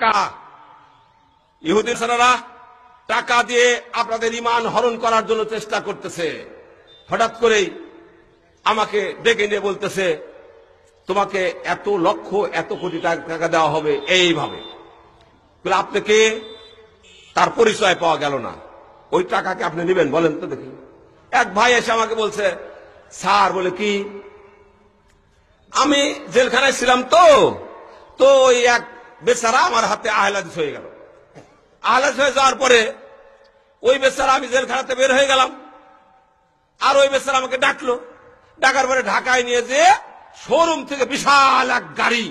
টাকা, ইহুদি সারারা টাকা দিয়ে আপনাদের ঈমান হরণ করার জন্য চেষ্টা করতেছে। হঠাৎ করেই আমাকে ডেকে নিয়ে বলতেছে, তোমাকে এত লক্ষ এত কোটি টাকা দেওয়া হবে এইভাবে। বলে আপনি কে? তার পরিচয় পাওয়া গেল না। ওই টাকাকে আপনি নেবেন বলেন তো দেখি। এক ভাই এসে আমাকে বলছে, স্যার, বলে কি, আমি জেলখানায় ছিলাম তো ওই এক বেচারা আমার হাতে আহলাদিস হয়ে গেল। আহলাদিস হয়ে যাওয়ার পরে ওই বেচারা, আমি জেলখানাতে বের হয়ে গেলাম, আর ওই বেচারা আমাকে ডাকলো। ডাকার পরে ঢাকায় নিয়ে যে শোরুম থেকে বিশাল এক গাড়ি,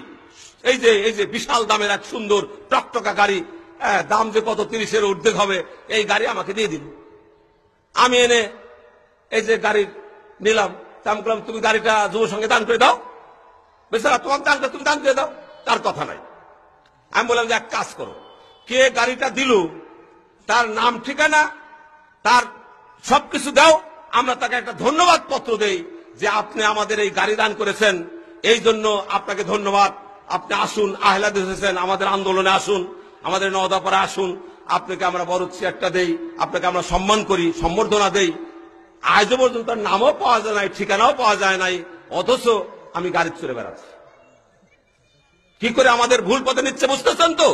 এই যে বিশাল দামের এক সুন্দর টকটকা গাড়ি, দাম যে কত 30-এর ঊর্ধ্বে হবে, এই গাড়ি আমাকে দিয়ে দিল। আমি এনে এই যে গাড়ি নিলাম, আমি বললাম, তুমি গাড়িটা যুব সঙ্গে দান করে দাও। বেচারা, তোমার দানটা তুমি দান করে দাও, তার কথা নাই। আমি বললাম যে এক কাজ করো, কে গাড়িটা দিল তার নাম ঠিকানা তার সবকিছু দাও, আমরা তাকে একটা ধন্যবাদ পত্র দেই যে আপনি আমাদের এই গাড়ি দান করেছেন, এই জন্য আপনাকে ধন্যবাদ। আপনি আসুন, আহলাদিস হয়েছেন, আমাদের আন্দোলনে আসুন, আমাদের নওদাপাড়া আসুন, আপনাকে আমরা বড় চেয়ারটা দেই, আপনাকে আমরা সম্মান করি, সম্বর্ধনা দেই। আজও পর্যন্ত তার নামও পাওয়া যায় নাই, ঠিকানাও পাওয়া যায় নাই, অথচ আমি গাড়ি চড়ে বেড়াচ্ছি। কি করে আমাদের ভুল পথে নিচ্ছে বুঝতেছেন তো?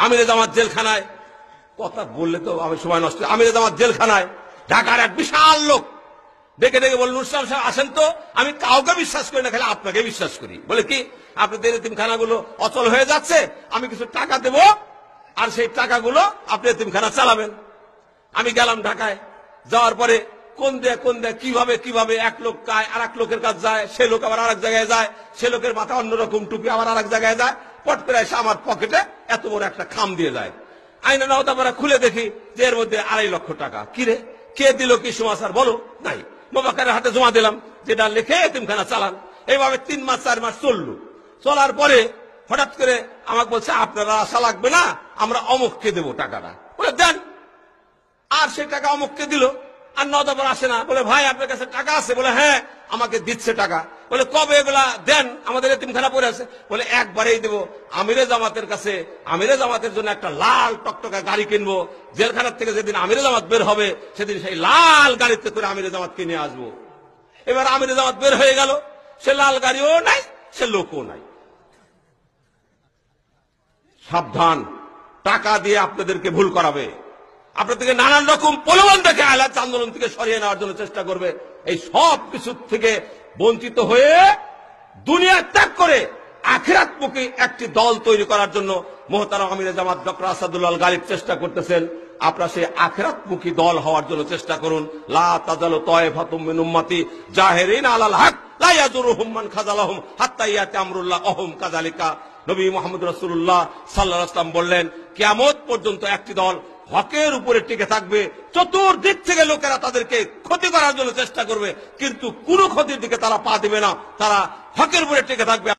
আমিরে জামাত জেলখানায়, কথা বললে তো আমি সময় নষ্ট। আমিরে জামাত জেলখানায় ঢাকার এক বিশাল লোক ডেকে ডেকে বলল, নুরসালাম সাহেব আসেন তো। আমি কাউকে বিশ্বাস করি না, খালি আপনাকে বিশ্বাস করি। বলে কি, আপনাদের এতিমখানাগুলো অচল হয়ে যাচ্ছে, আমি কিছু টাকা দেব, আর সেই টাকাগুলো আপনি এতিমখানা চালাবেন। আমি গেলাম ঢাকায়, যাওয়ার পরে কোন দেয় কিভাবে এক লোক আর এক লোকের কাছে যায়, সে লোক আবার আর এক জায়গায় যায়, সে লোকের মাথায় অন্যরকম টুপি আবার আর এক জায়গায় যায়, পট করে এসে আমার পকেটে এত বড় একটা খাম দিয়ে যায়। আইনা নওদাপাড়া খুলে দেখি যে এর মধ্যে 2.5 লক্ষ টাকা। কিরে, কে দিল, কি সমাচার বলো? নাই। মোবাক্কারের হাতে জমা দিলাম, যেটা লিখে এতিমখানা চালান। এইভাবে 3 মাস 4 মাস চললো। চলার পরে হঠাৎ করে আমাকে বলছে, আপনারা আশা লাগবে না, আমরা অমুককে দেবো টাকাটা। বলে দেন। আর সেই টাকা অমুককে দিল, আর নওদাপাড়া আসে না। বলে ভাই, আপনার কাছে টাকা আছে? বলে হ্যাঁ, আমাকে দিচ্ছে টাকা। বলে কবে এগুলা দেন, আমাদের এতিমখানা পড়ে আছে। বলে একবারেই দেবো। আমিরে জামাতের কাছে, আমিরে জামাতের জন্য একটা লাল টকটকা গাড়ি কিনবো। জেলখানার থেকে যেদিন আমিরে জামাত বের হবে, সেদিন সেই লাল গাড়িতে করে আমিরে জামাতকে নিয়ে আসবো। এবার আমিরে জামাত বের হয়ে গেল, সে লাল গাড়িও নাই, সে লোকও নাই। সাবধান, টাকা দিয়ে আপনাদেরকে ভুল করাবে, আপনাদেরকে নানান রকম প্রলোভন দেখে আহলাদিস আন্দোলন থেকে সরিয়ে নেওয়ার জন্য চেষ্টা করবে। এই সব কিছু থেকে বঞ্চিত হয়ে দুনিয়া ত্যাগ করে আখিরাতমুখী একটি দল তৈরি করার জন্য মোহতারাম আমিরে জামাত ডক্টর আসাদুল্লাহ আল গালিব চেষ্টা করতেছেন। আপনারা সেই আখিরাতমুখী দল হওয়ার জন্য চেষ্টা করুন। লা তাজালু তায়ফাতুম মিন উম্মতি জাহিরিনা আলাল হক লা ইয়াজুরুহুম মান খাযালাহুম হাত্তা ইয়াতি আমরুল্লাহ ওহুম কাযালিকা। নবী মুহাম্মদ রাসূলুল্লাহ সাল্লাল্লাহু আলাইহি ওয়াসাল্লাম বললেন, কিয়ামত পর্যন্ত একটি দল হকের উপরে টিকে থাকবে। চতুর্দিক থেকে লোকেরা তাদেরকে ক্ষতি করার জন্য চেষ্টা করবে, কিন্তু কোনো ক্ষতির দিকে তারা পা দিবে না, তারা হকের উপরে টিকে থাকবে।